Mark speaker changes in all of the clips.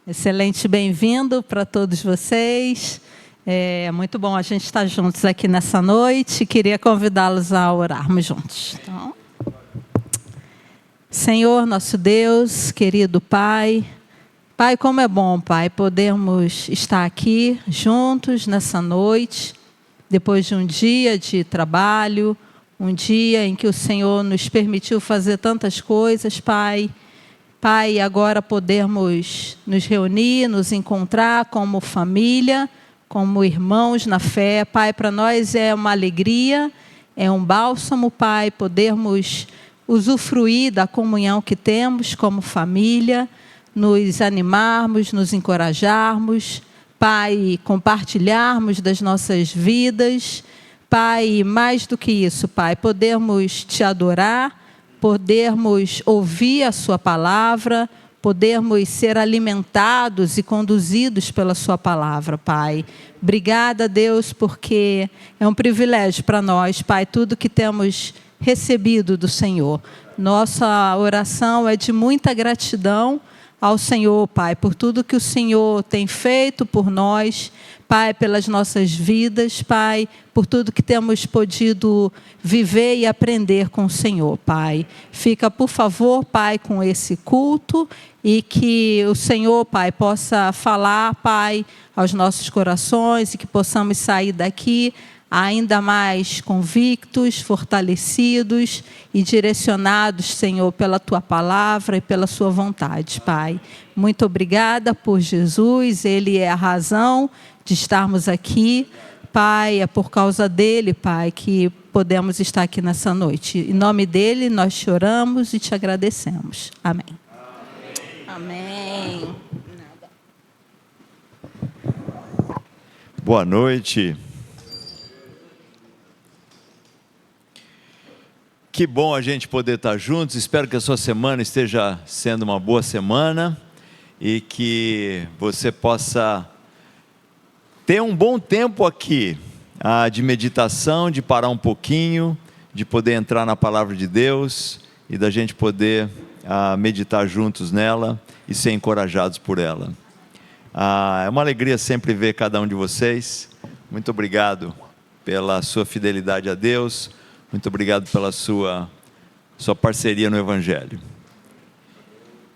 Speaker 1: Excelente, bem-vindo para todos vocês. É muito bom a gente estar juntos aqui nessa noite. Queria convidá-los a orarmos juntos. Então, Senhor, nosso Deus, querido Pai, Pai, como é bom, Pai, podermos estar aqui juntos nessa noite, depois de um dia de trabalho, um dia em que o Senhor nos permitiu fazer tantas coisas, Pai. Pai, agora podermos nos reunir, nos encontrar como família, como irmãos na fé. Pai, para nós é uma alegria, é um bálsamo, Pai, podermos usufruir da comunhão que temos como família, nos animarmos, nos encorajarmos, Pai, compartilharmos das nossas vidas. Pai, mais do que isso, Pai, podermos Te adorar, podermos ouvir a Sua palavra, podermos ser alimentados e conduzidos pela Sua palavra, Pai. Obrigada, Deus, porque é um privilégio para nós, Pai, tudo que temos recebido do Senhor. Nossa oração é de muita gratidão ao Senhor, Pai, por tudo que o Senhor tem feito por nós, Pai, pelas nossas vidas, Pai, por tudo que temos podido viver e aprender com o Senhor, Pai. Fica, por favor, Pai, com esse culto e que o Senhor, Pai, possa falar, Pai, aos nossos corações e que possamos sair daqui ainda mais convictos, fortalecidos e direcionados, Senhor, pela Tua palavra e pela Sua vontade, Pai. Muito obrigada por Jesus, Ele é a razão de estarmos aqui, Pai, é por causa dEle, Pai, que podemos estar aqui nessa noite. Em nome dEle, nós Te oramos e Te agradecemos. Amém. Amém. Amém.
Speaker 2: Boa noite. Que bom a gente poder estar juntos. Espero que a sua semana esteja sendo uma boa semana e que você possa ter um bom tempo aqui de meditação, de parar um pouquinho, de poder entrar na palavra de Deus e da gente poder meditar juntos nela e ser encorajados por ela. É uma alegria sempre ver cada um de vocês. Muito obrigado pela sua fidelidade a Deus. Muito obrigado pela sua parceria no Evangelho.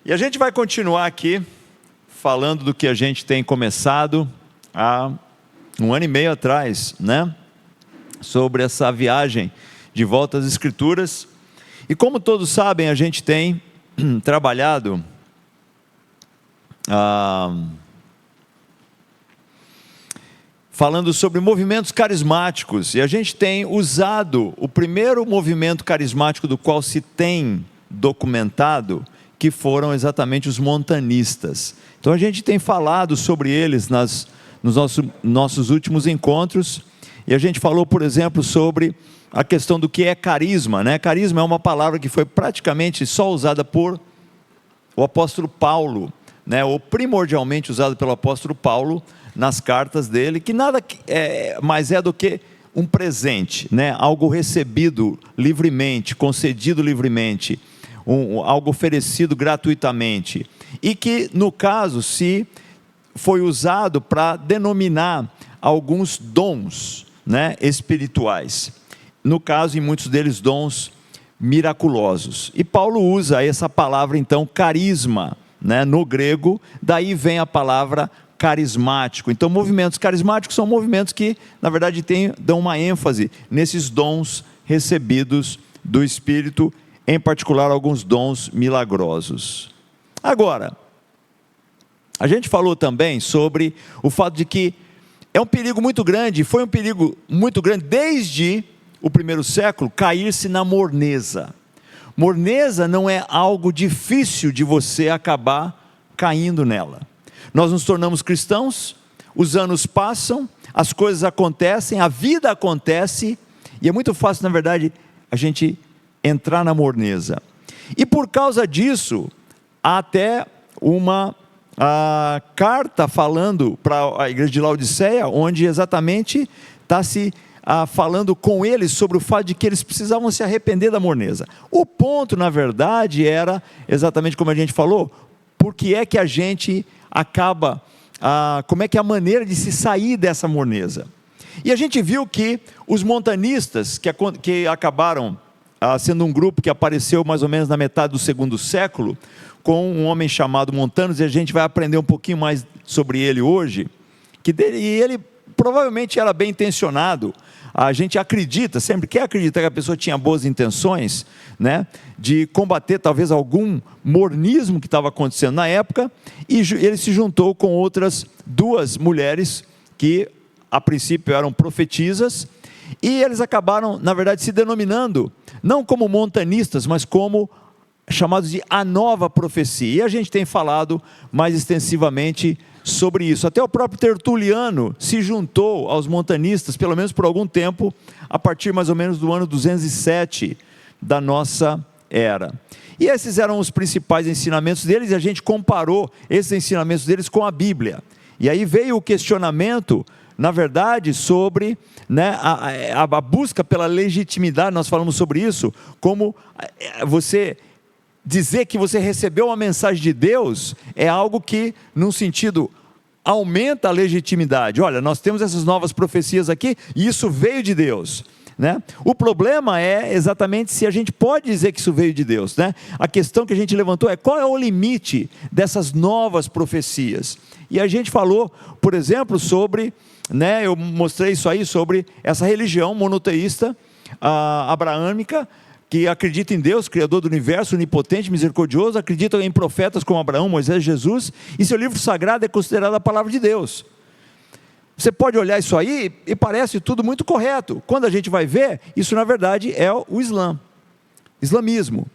Speaker 2: E a gente vai continuar aqui falando do que a gente tem começado há 1 ano e meio atrás, né? Sobre essa viagem de volta às Escrituras. E como todos sabem, a gente tem trabalhado falando sobre movimentos carismáticos, e a gente tem usado o primeiro movimento carismático do qual se tem documentado, que foram exatamente os montanistas. Então a gente tem falado sobre eles nos nossos últimos encontros, e a gente falou, por exemplo, sobre a questão do que é carisma, né? Carisma é uma palavra que foi praticamente só usada por o apóstolo Paulo, né? Ou primordialmente usada pelo apóstolo Paulo, nas cartas dele, que nada mais é do que um presente, né? Algo recebido livremente, concedido livremente, algo oferecido gratuitamente, e que no caso se foi usado para denominar alguns dons, né, espirituais, no caso em muitos deles dons miraculosos, e Paulo usa essa palavra então carisma, né, no grego, daí vem a palavra carismático. Então movimentos carismáticos são movimentos que na verdade dão uma ênfase nesses dons recebidos do Espírito, em particular alguns dons milagrosos. Agora, a gente falou também sobre o fato de que é um perigo muito grande, foi um perigo muito grande desde o primeiro século, cair-se na morneza. Morneza não é algo difícil de você acabar caindo nela. Nós nos tornamos cristãos, os anos passam, as coisas acontecem, a vida acontece, e é muito fácil, na verdade, a gente entrar na morneza. E por causa disso, há até uma carta falando para a igreja de Laodiceia, onde exatamente está se falando com eles sobre o fato de que eles precisavam se arrepender da morneza. O ponto, na verdade, era exatamente como a gente falou, por que é que a gente acaba, como é que é a maneira de se sair dessa morneza. E a gente viu que os montanistas, que acabaram sendo um grupo que apareceu mais ou menos na metade do segundo século, com um homem chamado Montanus, e a gente vai aprender um pouquinho mais sobre ele hoje, e ele provavelmente era bem intencionado. A gente acredita, sempre quer acreditar que a pessoa tinha boas intenções, né, de combater talvez algum mornismo que estava acontecendo na época, e ele se juntou com outras duas mulheres que a princípio eram profetisas, e eles acabaram, na verdade, se denominando, não como montanistas, mas como chamados de a nova profecia. E a gente tem falado mais extensivamente sobre isso. Até o próprio Tertuliano se juntou aos montanistas, pelo menos por algum tempo, a partir mais ou menos do ano 207 da nossa era. E esses eram os principais ensinamentos deles, e a gente comparou esses ensinamentos deles com a Bíblia. E aí veio o questionamento, na verdade, sobre, né, a busca pela legitimidade. Nós falamos sobre isso, como você dizer que você recebeu uma mensagem de Deus é algo que, num sentido, aumenta a legitimidade. Olha, nós temos essas novas profecias aqui, e isso veio de Deus, né? O problema é exatamente se a gente pode dizer que isso veio de Deus, né? A questão que a gente levantou é qual é o limite dessas novas profecias. E a gente falou, por exemplo, sobre, né, eu mostrei isso aí, sobre essa religião monoteísta abraâmica, que acredita em Deus, Criador do universo, onipotente, misericordioso, acredita em profetas como Abraão, Moisés, Jesus, e seu livro sagrado é considerado a palavra de Deus. Você pode olhar isso aí e parece tudo muito correto. Quando a gente vai ver, isso na verdade é o islamismo.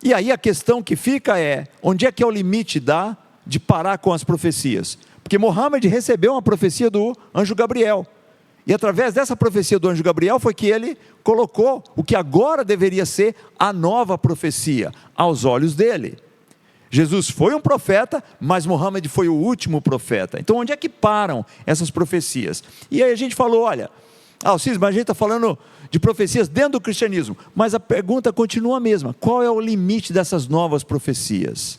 Speaker 2: E aí a questão que fica é, onde é que é o limite de parar com as profecias? Porque Mohammed recebeu uma profecia do anjo Gabriel. E através dessa profecia do anjo Gabriel foi que ele colocou o que agora deveria ser a nova profecia aos olhos dele. Jesus foi um profeta, mas Mohammed foi o último profeta. Então onde é que param essas profecias? E aí a gente falou, olha, Alcides, mas a gente está falando de profecias dentro do cristianismo. Mas a pergunta continua a mesma, qual é o limite dessas novas profecias?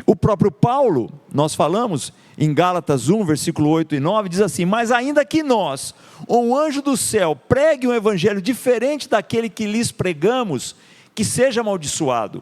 Speaker 2: O próprio Paulo, nós falamos em Gálatas 1, versículo 8 e 9, diz assim: mas ainda que nós, ou um anjo do céu, pregue um evangelho diferente daquele que lhes pregamos, que seja amaldiçoado.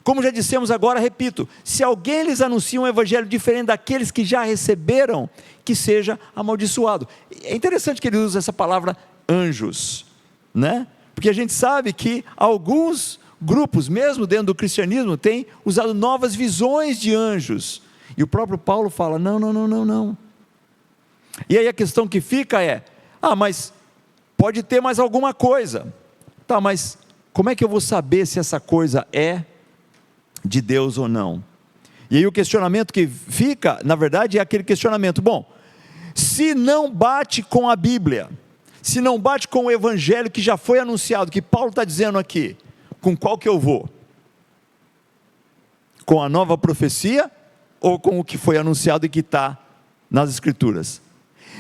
Speaker 2: Como já dissemos agora, repito, se alguém lhes anuncia um evangelho diferente daqueles que já receberam, que seja amaldiçoado. É interessante que ele usa essa palavra anjos, né? Porque a gente sabe que alguns grupos, mesmo dentro do cristianismo, têm usado novas visões de anjos. E o próprio Paulo fala, não. E aí a questão que fica é, mas pode ter mais alguma coisa. Tá, mas como é que eu vou saber se essa coisa é de Deus ou não? E aí o questionamento que fica, na verdade, é aquele questionamento, bom, se não bate com a Bíblia, se não bate com o evangelho que já foi anunciado, que Paulo está dizendo aqui, com qual que eu vou? Com a nova profecia ou com o que foi anunciado e que está nas Escrituras?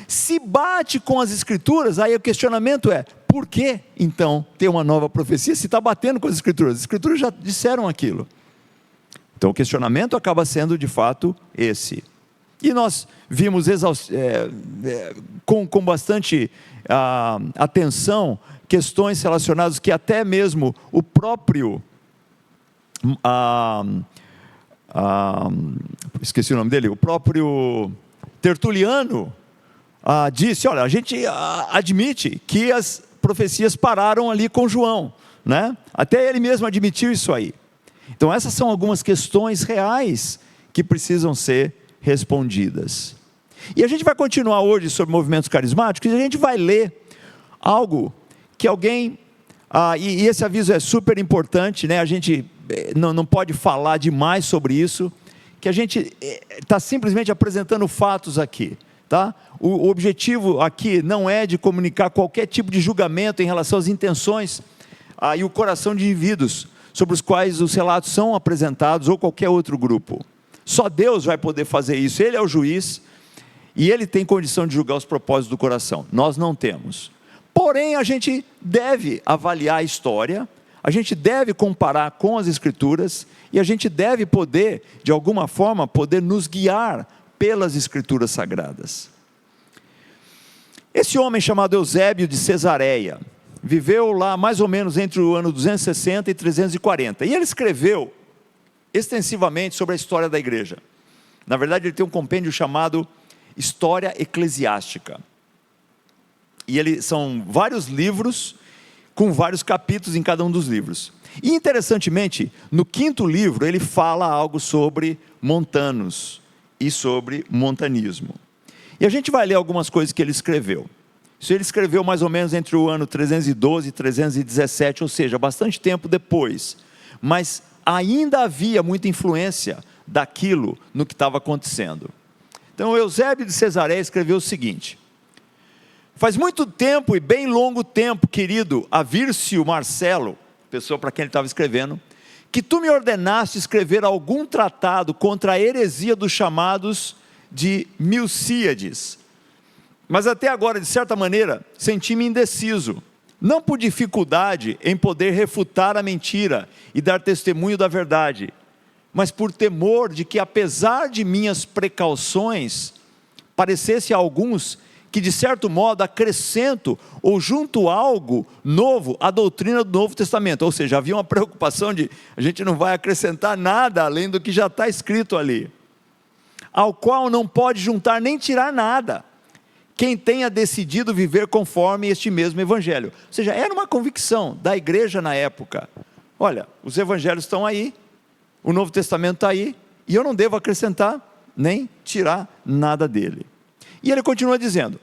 Speaker 2: Se bate com as Escrituras, aí o questionamento é, por que então ter uma nova profecia se está batendo com as Escrituras? As Escrituras já disseram aquilo. Então o questionamento acaba sendo de fato esse. E nós vimos com bastante atenção questões relacionadas que até mesmo o próprio esqueci o nome dele, o próprio Tertuliano disse, olha, a gente admite que as profecias pararam ali com João, né? Até ele mesmo admitiu isso aí. Então essas são algumas questões reais que precisam ser respondidas. E a gente vai continuar hoje sobre movimentos carismáticos, e a gente vai ler algo que alguém, e esse aviso é super importante, né? A gente não pode falar demais sobre isso, que a gente está simplesmente apresentando fatos aqui, tá? O objetivo aqui não é de comunicar qualquer tipo de julgamento em relação às intenções e o coração de indivíduos sobre os quais os relatos são apresentados, ou qualquer outro grupo. Só Deus vai poder fazer isso, Ele é o juiz, e Ele tem condição de julgar os propósitos do coração, nós não temos. Porém, a gente deve avaliar a história, a gente deve comparar com as Escrituras e a gente deve poder, de alguma forma, poder nos guiar pelas Escrituras Sagradas. Esse homem chamado Eusébio de Cesareia viveu lá mais ou menos entre o ano 260 e 340. E ele escreveu extensivamente sobre a história da igreja. Na verdade, ele tem um compêndio chamado História Eclesiástica. E são vários livros, com vários capítulos em cada um dos livros. E interessantemente, no 5º livro, ele fala algo sobre montanos e sobre montanismo. E a gente vai ler algumas coisas que ele escreveu. Isso ele escreveu mais ou menos entre o ano 312 e 317, ou seja, bastante tempo depois. Mas ainda havia muita influência daquilo no que estava acontecendo. Então, Eusébio de Cesareia escreveu o seguinte: faz muito tempo e bem longo tempo, querido Avírcio Marcelo, pessoa para quem ele estava escrevendo, que tu me ordenaste escrever algum tratado contra a heresia dos chamados de Milcíades. Mas até agora, de certa maneira, senti-me indeciso, não por dificuldade em poder refutar a mentira e dar testemunho da verdade, mas por temor de que, apesar de minhas precauções, parecesse a alguns que de certo modo acrescento ou junto algo novo à doutrina do Novo Testamento. Ou seja, havia uma preocupação de a gente não vai acrescentar nada além do que já está escrito ali, ao qual não pode juntar nem tirar nada, quem tenha decidido viver conforme este mesmo evangelho. Ou seja, era uma convicção da igreja na época: olha, os evangelhos estão aí, o Novo Testamento está aí, e eu não devo acrescentar nem tirar nada dele. E ele continua dizendo: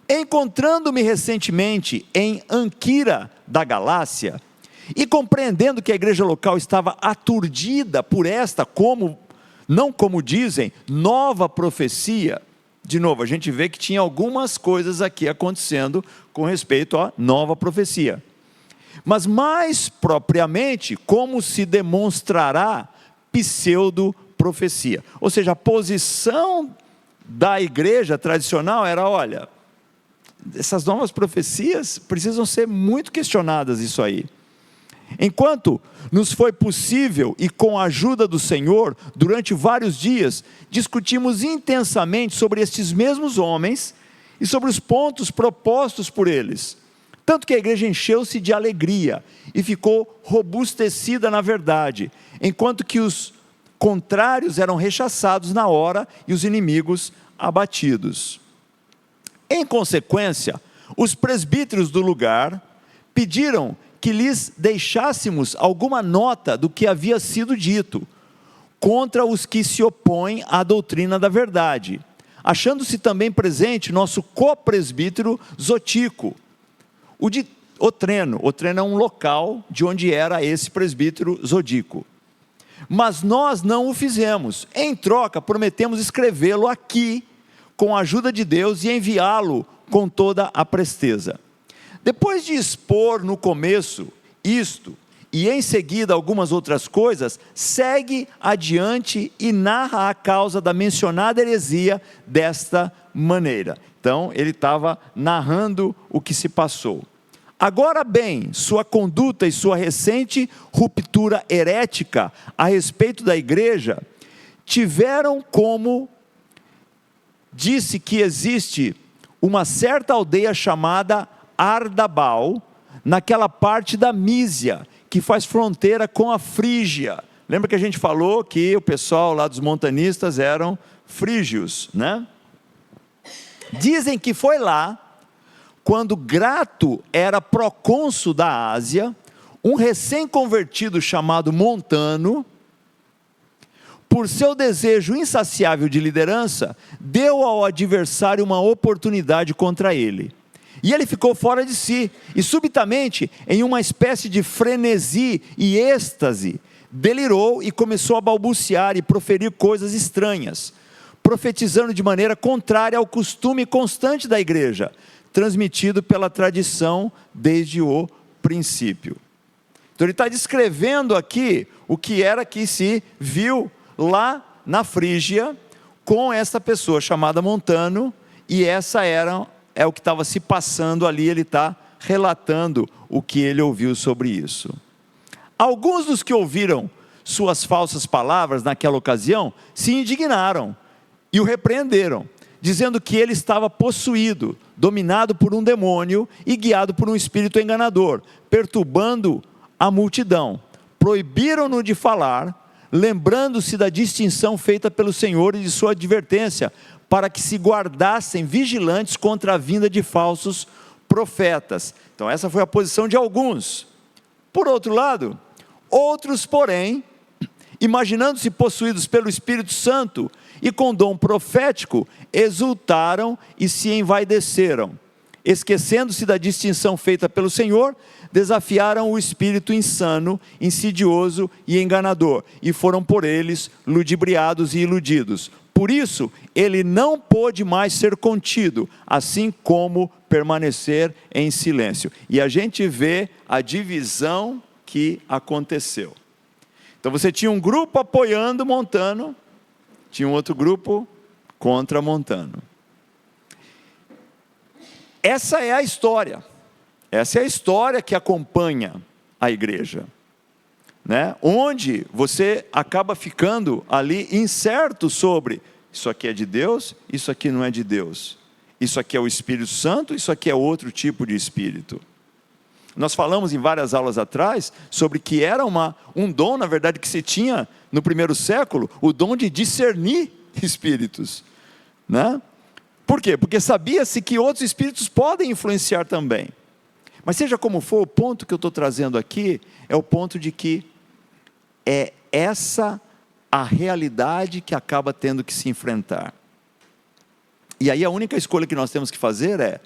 Speaker 2: encontrando-me recentemente em Anquira da Galácia, e compreendendo que a igreja local estava aturdida por esta, não como dizem, nova profecia. De novo, a gente vê que tinha algumas coisas aqui acontecendo com respeito à nova profecia. Mas mais propriamente, como se demonstrará pseudo-profecia. Ou seja, a posição da igreja tradicional era: olha, essas novas profecias precisam ser muito questionadas, isso aí. Enquanto nos foi possível e com a ajuda do Senhor, durante vários dias, discutimos intensamente sobre estes mesmos homens e sobre os pontos propostos por eles. Tanto que a igreja encheu-se de alegria e ficou robustecida na verdade, enquanto que os contrários eram rechaçados na hora e os inimigos abatidos. Em consequência, os presbíteros do lugar pediram que lhes deixássemos alguma nota do que havia sido dito, contra os que se opõem à doutrina da verdade, achando-se também presente nosso copresbítero Zotico, o de Otreno. Otreno é um local de onde era esse presbítero Zodico. Mas nós não o fizemos. Em troca, prometemos escrevê-lo aqui, com a ajuda de Deus, e enviá-lo com toda a presteza. Depois de expor no começo isto, e em seguida algumas outras coisas, segue adiante e narra a causa da mencionada heresia desta maneira. Então, ele estava narrando o que se passou. Agora bem, sua conduta e sua recente ruptura herética a respeito da igreja, tiveram como, disse que existe uma certa aldeia chamada Ardabal, naquela parte da Mísia, que faz fronteira com a Frígia. Lembra que a gente falou que o pessoal lá dos montanistas eram frígios, né? Dizem que foi lá, quando Grato era procônsul da Ásia, um recém-convertido chamado Montano, por seu desejo insaciável de liderança, deu ao adversário uma oportunidade contra ele. E ele ficou fora de si, e subitamente, em uma espécie de frenesi e êxtase, delirou e começou a balbuciar e proferir coisas estranhas, profetizando de maneira contrária ao costume constante da igreja, transmitido pela tradição desde o princípio. Então ele está descrevendo aqui o que era que se viu lá na Frígia, com essa pessoa chamada Montano, e é o que estava se passando ali. Ele está relatando o que ele ouviu sobre isso. Alguns dos que ouviram suas falsas palavras naquela ocasião se indignaram e o repreenderam, dizendo que ele estava possuído, dominado por um demônio e guiado por um espírito enganador, perturbando a multidão. Proibiram-no de falar, lembrando-se da distinção feita pelo Senhor e de sua advertência, para que se guardassem vigilantes contra a vinda de falsos profetas. Então essa foi a posição de alguns. Por outro lado, outros, porém, imaginando-se possuídos pelo Espírito Santo e com dom profético, exultaram e se envaideceram. Esquecendo-se da distinção feita pelo Senhor, desafiaram o espírito insano, insidioso e enganador, e foram por eles ludibriados e iludidos. Por isso, ele não pôde mais ser contido, assim como permanecer em silêncio. E a gente vê a divisão que aconteceu. Então você tinha um grupo apoiando Montano, tinha um outro grupo contra Montano. Essa é a história. Essa é a história que acompanha a igreja, né? Onde você acaba ficando ali incerto sobre: isso aqui é de Deus, isso aqui não é de Deus. Isso aqui é o Espírito Santo, isso aqui é outro tipo de espírito. Nós falamos em várias aulas atrás sobre que era um dom, na verdade, que se tinha no primeiro século, o dom de discernir espíritos, né? Por quê? Porque sabia-se que outros espíritos podem influenciar também. Mas seja como for, o ponto que eu estou trazendo aqui é o ponto de que é essa a realidade que acaba tendo que se enfrentar. E aí a única escolha que nós temos que fazer é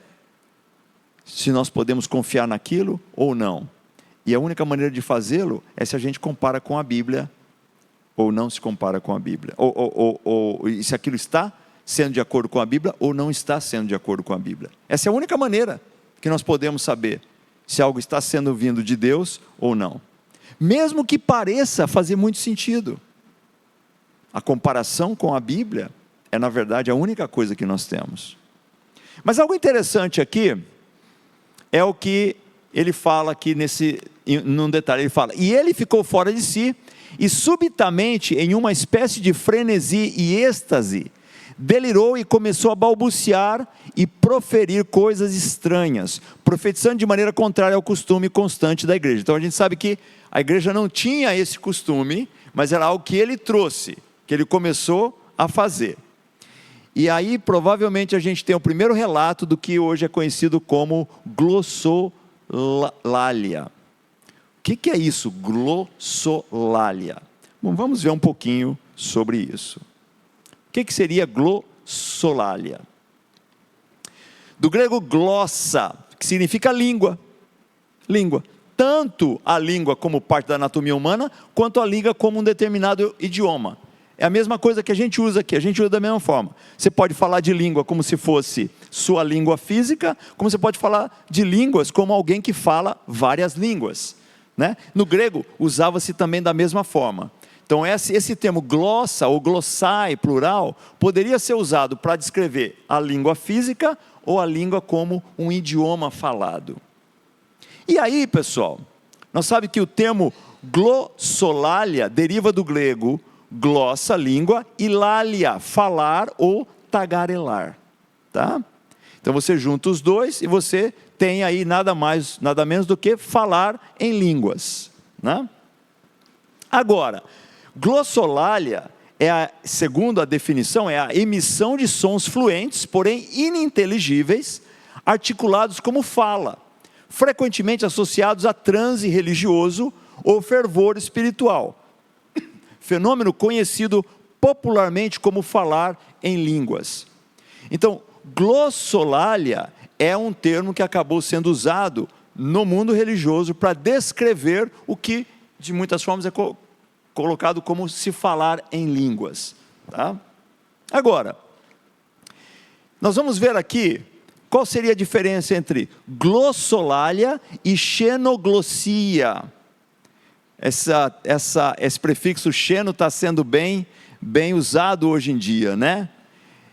Speaker 2: se nós podemos confiar naquilo ou não. E a única maneira de fazê-lo é se a gente compara com a Bíblia ou não se compara com a Bíblia. Ou se aquilo está sendo de acordo com a Bíblia ou não está sendo de acordo com a Bíblia. Essa é a única maneira que nós podemos saber se algo está sendo vindo de Deus ou não. Mesmo que pareça fazer muito sentido. A comparação com a Bíblia é, na verdade, a única coisa que nós temos. Mas algo interessante aqui é o que ele fala aqui num detalhe. Ele fala: e ele ficou fora de si, e subitamente, em uma espécie de frenesi e êxtase, delirou e começou a balbuciar e proferir coisas estranhas, profetizando de maneira contrária ao costume constante da igreja. Então a gente sabe que a igreja não tinha esse costume, mas era algo que ele trouxe, que ele começou a fazer. E aí provavelmente a gente tem o primeiro relato do que hoje é conhecido como glossolalia. O que é isso, glossolalia? Bom, vamos ver um pouquinho sobre isso. O que seria glossolalia? Do grego glossa, que significa língua. Língua. Tanto a língua como parte da anatomia humana, quanto a língua como um determinado idioma. É a mesma coisa que a gente usa aqui, a gente usa da mesma forma. Você pode falar de língua como se fosse sua língua física, como você pode falar de línguas como alguém que fala várias línguas, né? No grego, usava-se também da mesma forma. Então esse termo glossa ou glossai, plural, poderia ser usado para descrever a língua física ou a língua como um idioma falado. E aí, pessoal, nós sabemos que o termo glossolalia deriva do grego glossa, língua, e lalia, falar ou tagarelar, tá? Então você junta os dois e você tem aí nada mais, nada menos do que falar em línguas, né? Agora, glossolalia segundo a definição, é a emissão de sons fluentes, porém ininteligíveis, articulados como fala, frequentemente associados a transe religioso ou fervor espiritual. Fenômeno conhecido popularmente como falar em línguas. Então, glossolalia é um termo que acabou sendo usado no mundo religioso para descrever o que, de muitas formas, é colocado como se falar em línguas, tá? Agora, nós vamos ver aqui qual seria a diferença entre glossolalia e xenoglossia. Esse prefixo xeno está sendo bem usado hoje em dia, né?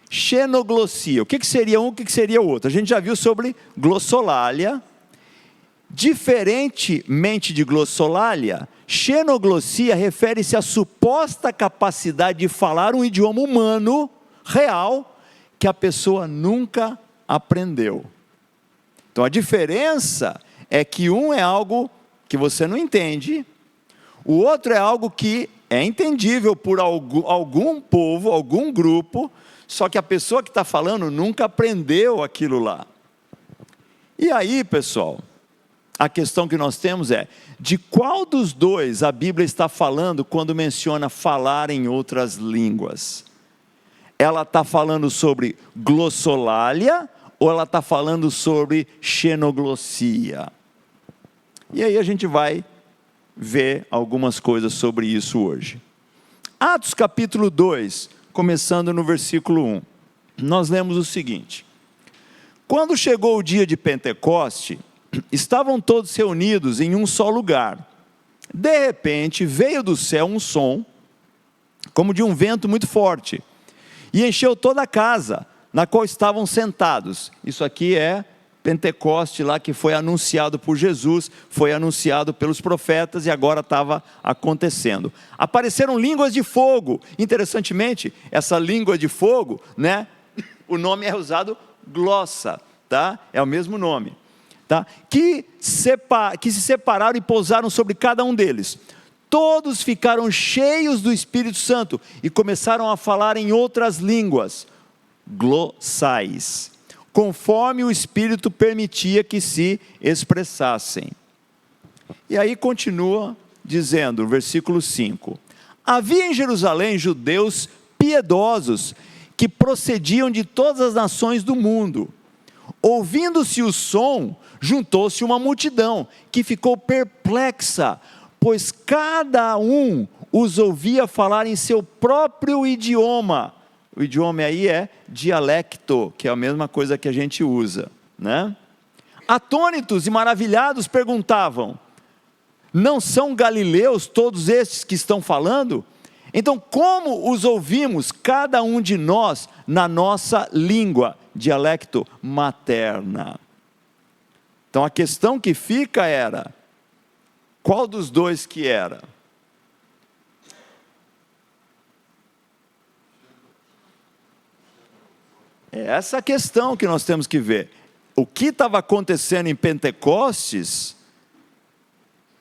Speaker 2: Xenoglossia, o que seria um, o que seria o outro? A gente já viu sobre glossolalia. Diferentemente de glossolalia, Xenoglossia refere-se à suposta capacidade de falar um idioma humano, real, que a pessoa nunca aprendeu. Então a diferença é que um é algo que você não entende, o outro é algo que é entendível por algum povo, algum grupo, só que a pessoa que está falando nunca aprendeu aquilo lá. E aí, pessoal, a questão que nós temos é, de qual dos dois a Bíblia está falando quando menciona falar em outras línguas? Ela está falando sobre glossolalia ou ela está falando sobre xenoglossia? E aí a gente vai ver algumas coisas sobre isso hoje. Atos capítulo 2, começando no versículo 1, nós lemos o seguinte: quando chegou o dia de Pentecoste, estavam todos reunidos em um só lugar. De repente veio do céu um som, como de um vento muito forte, e encheu toda a casa, na qual estavam sentados. Isso aqui é Pentecoste lá que foi anunciado por Jesus, foi anunciado pelos profetas e agora estava acontecendo. Apareceram línguas de fogo. Interessantemente, essa língua de fogo, né? O nome é usado glossa, tá? É o mesmo nome, tá? Que se separaram e pousaram sobre cada um deles. Todos ficaram cheios do Espírito Santo e começaram a falar em outras línguas, glossais, conforme o Espírito permitia que se expressassem. E aí continua dizendo, versículo 5: havia em Jerusalém judeus piedosos, que procediam de todas as nações do mundo. Ouvindo-se o som, juntou-se uma multidão, que ficou perplexa, pois cada um os ouvia falar em seu próprio idioma. O idioma aí é dialecto, que é a mesma coisa que a gente usa, né? Atônitos e maravilhados perguntavam: não são galileus todos estes que estão falando? Então como os ouvimos, cada um de nós, na nossa língua, dialecto materna? Então a questão que fica era, qual dos dois que era? É essa a questão que nós temos que ver. O que estava acontecendo em Pentecostes,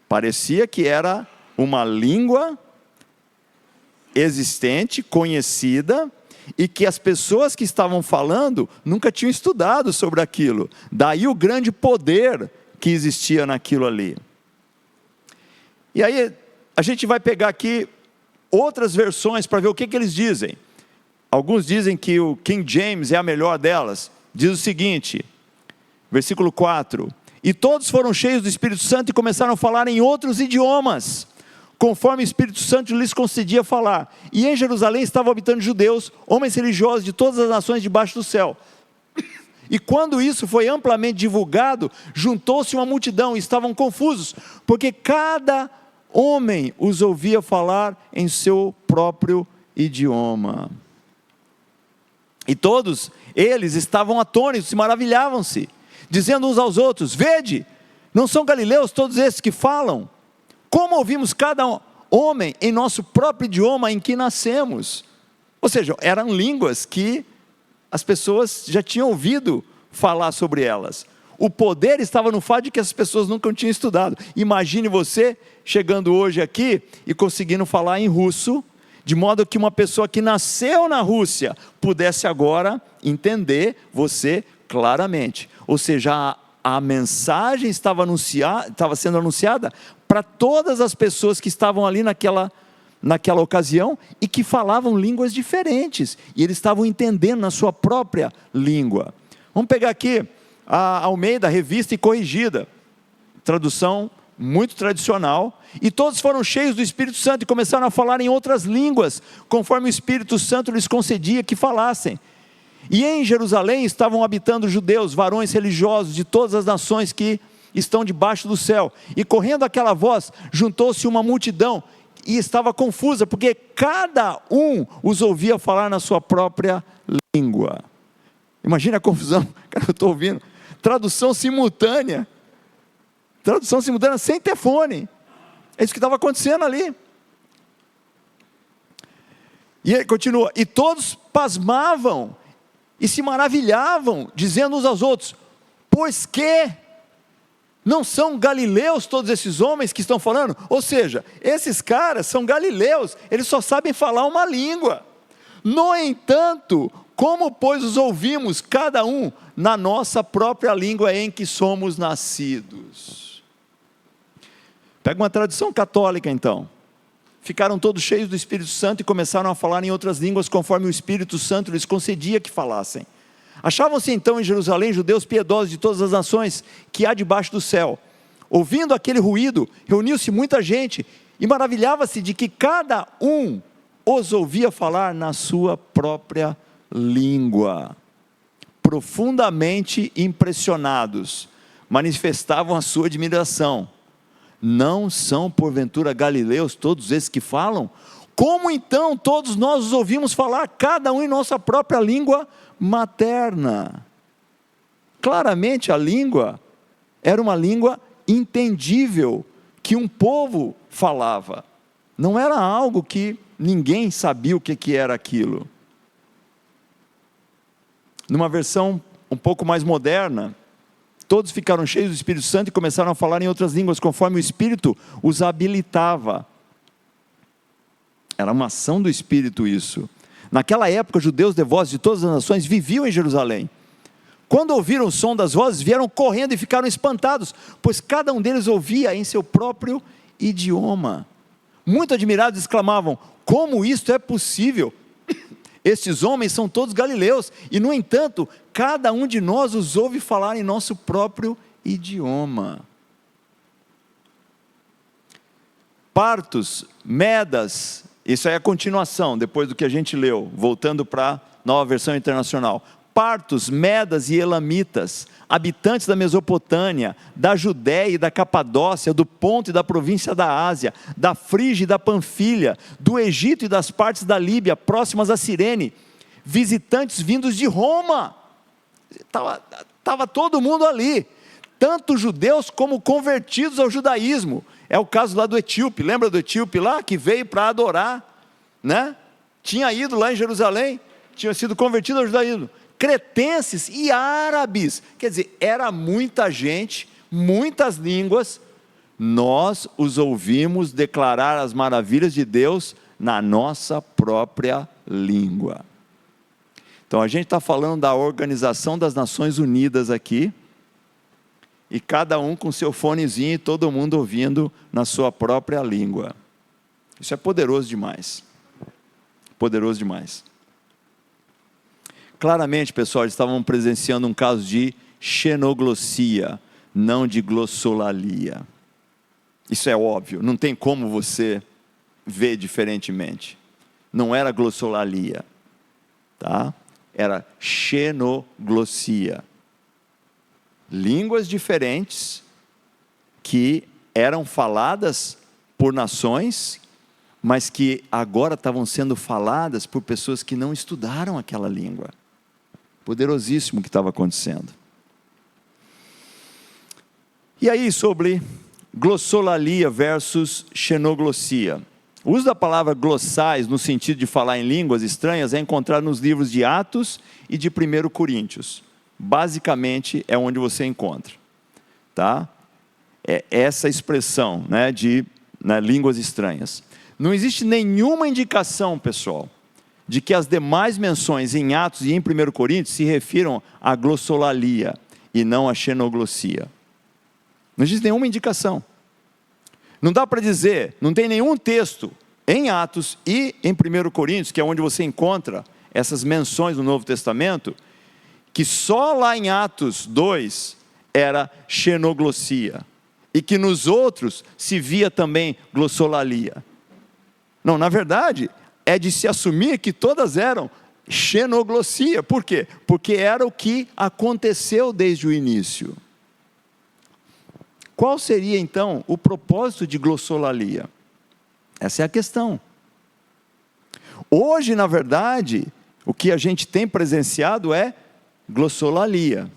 Speaker 2: parecia que era uma língua existente, conhecida, e que as pessoas que estavam falando nunca tinham estudado sobre aquilo. Daí o grande poder que existia naquilo ali. E aí a gente vai pegar aqui outras versões para ver o que eles dizem. Alguns dizem que o King James é a melhor delas. Diz o seguinte, versículo 4: e todos foram cheios do Espírito Santo e começaram a falar em outros idiomas, conforme o Espírito Santo lhes concedia falar. E em Jerusalém estavam habitando judeus, homens religiosos de todas as nações debaixo do céu. E quando isso foi amplamente divulgado, juntou-se uma multidão e estavam confusos, porque cada homem os ouvia falar em seu próprio idioma. E todos eles estavam atônitos e maravilhavam-se, dizendo uns aos outros: vede, não são galileus todos esses que falam? Como ouvimos cada homem em nosso próprio idioma em que nascemos? Ou seja, eram línguas que as pessoas já tinham ouvido falar sobre elas. O poder estava no fato de que as pessoas nunca tinham estudado. Imagine você chegando hoje aqui e conseguindo falar em russo, de modo que uma pessoa que nasceu na Rússia pudesse agora entender você claramente. Ou seja, a mensagem estava sendo anunciada para todas as pessoas que estavam ali naquela ocasião e que falavam línguas diferentes. E eles estavam entendendo na sua própria língua. Vamos pegar aqui a Almeida, Revista e Corrigida, tradução muito tradicional. E todos foram cheios do Espírito Santo e começaram a falar em outras línguas, conforme o Espírito Santo lhes concedia que falassem. E em Jerusalém estavam habitando judeus, varões religiosos de todas as nações que estão debaixo do céu. E correndo aquela voz, juntou-se uma multidão e estava confusa, porque cada um os ouvia falar na sua própria língua. Imagina a confusão, cara, eu estou ouvindo. Tradução simultânea sem ter fone. É isso que estava acontecendo ali. E ele continua, e todos pasmavam e se maravilhavam, dizendo uns aos outros: pois que não são galileus todos esses homens que estão falando? Ou seja, esses caras são galileus, eles só sabem falar uma língua. No entanto, como pois os ouvimos, cada um na nossa própria língua em que somos nascidos? Pega uma tradição católica então. Ficaram todos cheios do Espírito Santo e começaram a falar em outras línguas, conforme o Espírito Santo lhes concedia que falassem. Achavam-se então em Jerusalém judeus piedosos de todas as nações que há debaixo do céu. Ouvindo aquele ruído, reuniu-se muita gente e maravilhava-se de que cada um os ouvia falar na sua própria língua. Profundamente impressionados, manifestavam a sua admiração. Não são porventura galileus todos esses que falam? Como então todos nós os ouvimos falar, cada um em nossa própria língua materna? Claramente a língua era uma língua entendível, que um povo falava. Não era algo que ninguém sabia o que era aquilo. Numa versão um pouco mais moderna, todos ficaram cheios do Espírito Santo e começaram a falar em outras línguas, conforme o Espírito os habilitava. Era uma ação do Espírito isso. Naquela época, judeus devotos de todas as nações viviam em Jerusalém. Quando ouviram o som das vozes, vieram correndo e ficaram espantados, pois cada um deles ouvia em seu próprio idioma. Muito admirados exclamavam: como isto é possível? Estes homens são todos galileus, e no entanto, cada um de nós os ouve falar em nosso próprio idioma. Partos, Medas, isso aí é a continuação, depois do que a gente leu, voltando para a Nova Versão Internacional. Partos, Medas e Elamitas, habitantes da Mesopotâmia, da Judéia e da Capadócia, do Ponto e da província da Ásia, da Frígia e da Panfilha, do Egito e das partes da Líbia, próximas a Cirene, visitantes vindos de Roma. Estava todo mundo ali, tanto judeus como convertidos ao judaísmo. É o caso lá do etíope, lembra do etíope lá, que veio para adorar, né? Tinha ido lá em Jerusalém, tinha sido convertido ao judaísmo. Cretenses e árabes, quer dizer, era muita gente, muitas línguas. Nós os ouvimos declarar as maravilhas de Deus na nossa própria língua. Então a gente está falando da Organização das Nações Unidas aqui, e cada um com seu fonezinho e todo mundo ouvindo na sua própria língua. Isso é poderoso demais, poderoso demais. Claramente, pessoal, eles estavam presenciando um caso de xenoglossia, não de glossolalia. Isso é óbvio, não tem como você ver diferentemente. Não era glossolalia, tá? Era xenoglossia. Línguas diferentes que eram faladas por nações, mas que agora estavam sendo faladas por pessoas que não estudaram aquela língua. Poderosíssimo o que estava acontecendo. E aí, sobre glossolalia versus xenoglossia. O uso da palavra glossais, no sentido de falar em línguas estranhas, é encontrado nos livros de Atos e de 1 Coríntios. Basicamente, é onde você encontra. Tá? É essa expressão, né, de línguas estranhas. Não existe nenhuma indicação, pessoal, de que as demais menções em Atos e em 1 Coríntios se refiram à glossolalia e não à xenoglossia. Não existe nenhuma indicação. Não dá para dizer, não tem nenhum texto em Atos e em 1 Coríntios, que é onde você encontra essas menções no Novo Testamento, que só lá em Atos 2 era xenoglossia, e que nos outros se via também glossolalia. Não, na verdade, é de se assumir que todas eram xenoglossia. Por quê? Porque era o que aconteceu desde o início. Qual seria então o propósito de glossolalia? Essa é a questão. Hoje, na verdade, o que a gente tem presenciado é glossolalia,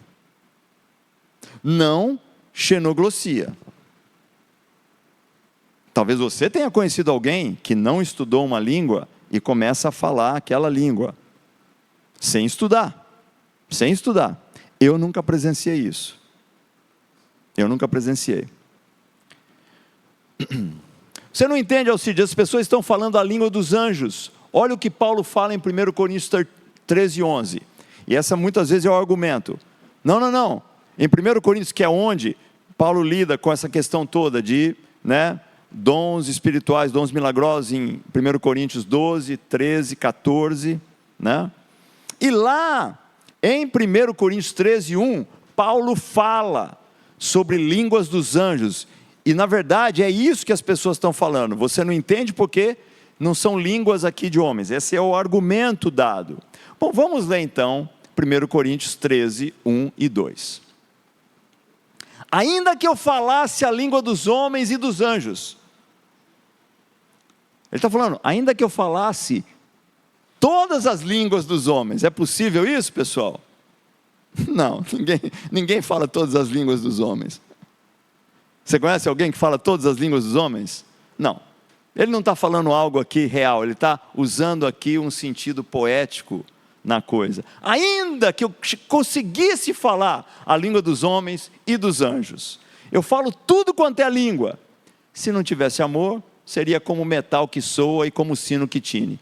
Speaker 2: não xenoglossia. Talvez você tenha conhecido alguém que não estudou uma língua e começa a falar aquela língua, sem estudar. Eu nunca presenciei isso. Você não entende, Alcide? As pessoas estão falando a língua dos anjos. Olha o que Paulo fala em 1 Coríntios 13:11. E essa muitas vezes é o argumento. Não. Em 1 Coríntios, que é onde Paulo lida com essa questão toda de, dons espirituais, dons milagrosos, em 1 Coríntios 12, 13, 14. E lá, em 1 Coríntios 13:1, Paulo fala sobre línguas dos anjos. E na verdade é isso que as pessoas estão falando. Você não entende porque não são línguas aqui de homens. Esse é o argumento dado. Bom, vamos ler então 1 Coríntios 13, 1 e 2. Ainda que eu falasse a língua dos homens e dos anjos. Ele está falando, ainda que eu falasse todas as línguas dos homens. É possível isso, pessoal? Não, ninguém fala todas as línguas dos homens. Você conhece alguém que fala todas as línguas dos homens? Não. Ele não está falando algo aqui real, ele está usando aqui um sentido poético na coisa. Ainda que eu conseguisse falar a língua dos homens e dos anjos, eu falo tudo quanto é a língua. Se não tivesse amor, seria como metal que soa e como sino que tine.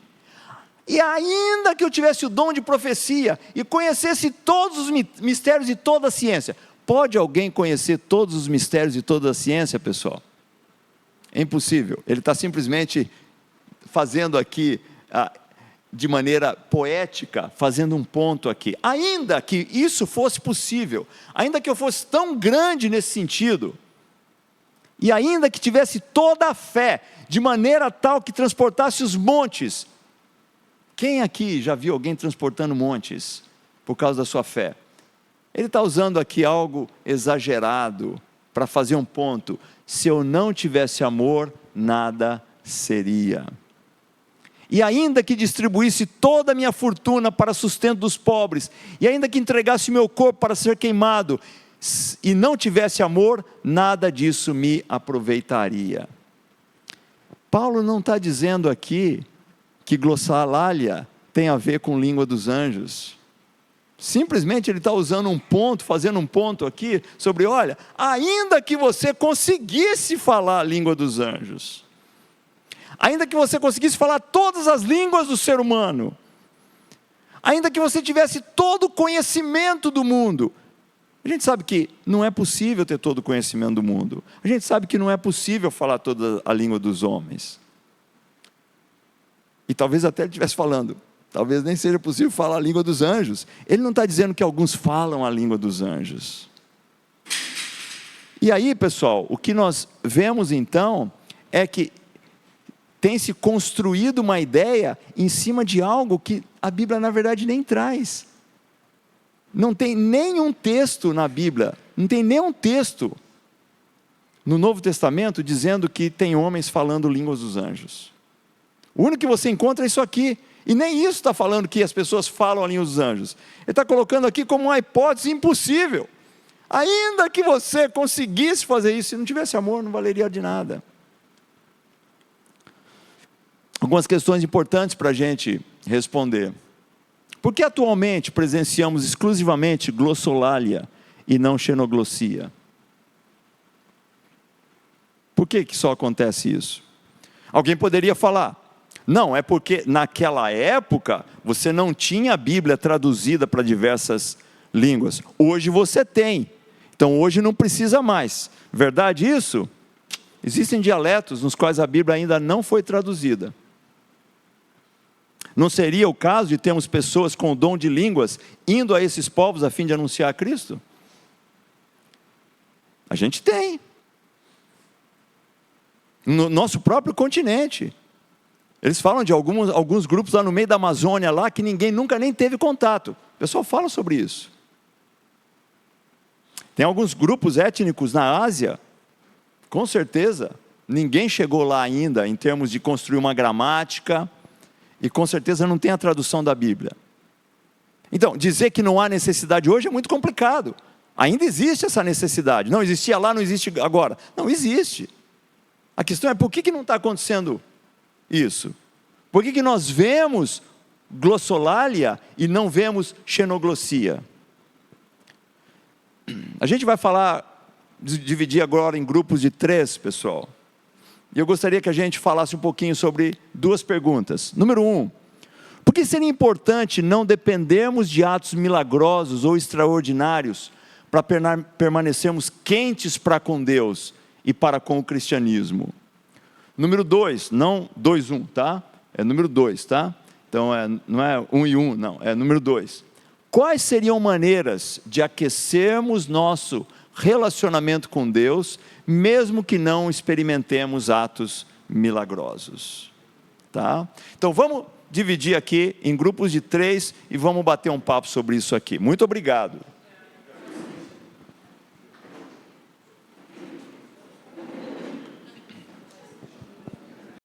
Speaker 2: E ainda que eu tivesse o dom de profecia e conhecesse todos os mistérios e toda a ciência. Pode alguém conhecer todos os mistérios e toda a ciência, pessoal? É impossível. Ele está simplesmente fazendo aqui, de maneira poética, fazendo um ponto aqui. Ainda que isso fosse possível, ainda que eu fosse tão grande nesse sentido, e ainda que tivesse toda a fé, de maneira tal que transportasse os montes. Quem aqui já viu alguém transportando montes por causa da sua fé? Ele está usando aqui algo exagerado para fazer um ponto. Se eu não tivesse amor, nada seria. E ainda que distribuísse toda a minha fortuna para sustento dos pobres, e ainda que entregasse o meu corpo para ser queimado, e não tivesse amor, nada disso me aproveitaria. Paulo não está dizendo aqui que glossolalia tem a ver com língua dos anjos. Simplesmente ele está usando um ponto, fazendo um ponto aqui, sobre, olha, ainda que você conseguisse falar a língua dos anjos, ainda que você conseguisse falar todas as línguas do ser humano, ainda que você tivesse todo o conhecimento do mundo, a gente sabe que não é possível ter todo o conhecimento do mundo, a gente sabe que não é possível falar toda a língua dos homens, e talvez até ele estivesse falando, talvez nem seja possível falar a língua dos anjos. Ele não está dizendo que alguns falam a língua dos anjos. E aí, pessoal, o que nós vemos então, é que tem se construído uma ideia em cima de algo que a Bíblia na verdade nem traz. Não tem nenhum texto na Bíblia, não tem nenhum texto no Novo Testamento dizendo que tem homens falando línguas dos anjos. O único que você encontra é isso aqui. E nem isso está falando que as pessoas falam a língua dos anjos. Ele está colocando aqui como uma hipótese impossível. Ainda que você conseguisse fazer isso, se não tivesse amor, não valeria de nada. Algumas questões importantes para a gente responder. Por que atualmente presenciamos exclusivamente glossolalia e não xenoglossia? Por que só acontece isso? Alguém poderia falar, não, é porque naquela época você não tinha a Bíblia traduzida para diversas línguas. Hoje você tem. Então hoje não precisa mais. Verdade isso? Existem dialetos nos quais a Bíblia ainda não foi traduzida. Não seria o caso de termos pessoas com o dom de línguas indo a esses povos a fim de anunciar a Cristo? A gente tem. No nosso próprio continente. Eles falam de alguns grupos lá no meio da Amazônia, lá que ninguém nunca nem teve contato. O pessoal fala sobre isso. Tem alguns grupos étnicos na Ásia, com certeza, ninguém chegou lá ainda em termos de construir uma gramática, e com certeza não tem a tradução da Bíblia. Então, dizer que não há necessidade hoje é muito complicado. Ainda existe essa necessidade. Não existia lá, não existe agora. Não, existe. A questão é por que não está acontecendo isso? Por que nós vemos glossolalia e não vemos xenoglossia? A gente vai dividir agora em grupos de 3, pessoal. E eu gostaria que a gente falasse um pouquinho sobre 2 perguntas. Número 1, por que seria importante não dependermos de atos milagrosos ou extraordinários para permanecermos quentes para com Deus e para com o cristianismo? Número 2, não 2, 1, tá? É número 2, tá? Então, não é 1 e 1, não, é número 2. Quais seriam maneiras de aquecermos nosso relacionamento com Deus, mesmo que não experimentemos atos milagrosos? Tá? Então, vamos dividir aqui em grupos de 3 e vamos bater um papo sobre isso aqui. Muito obrigado.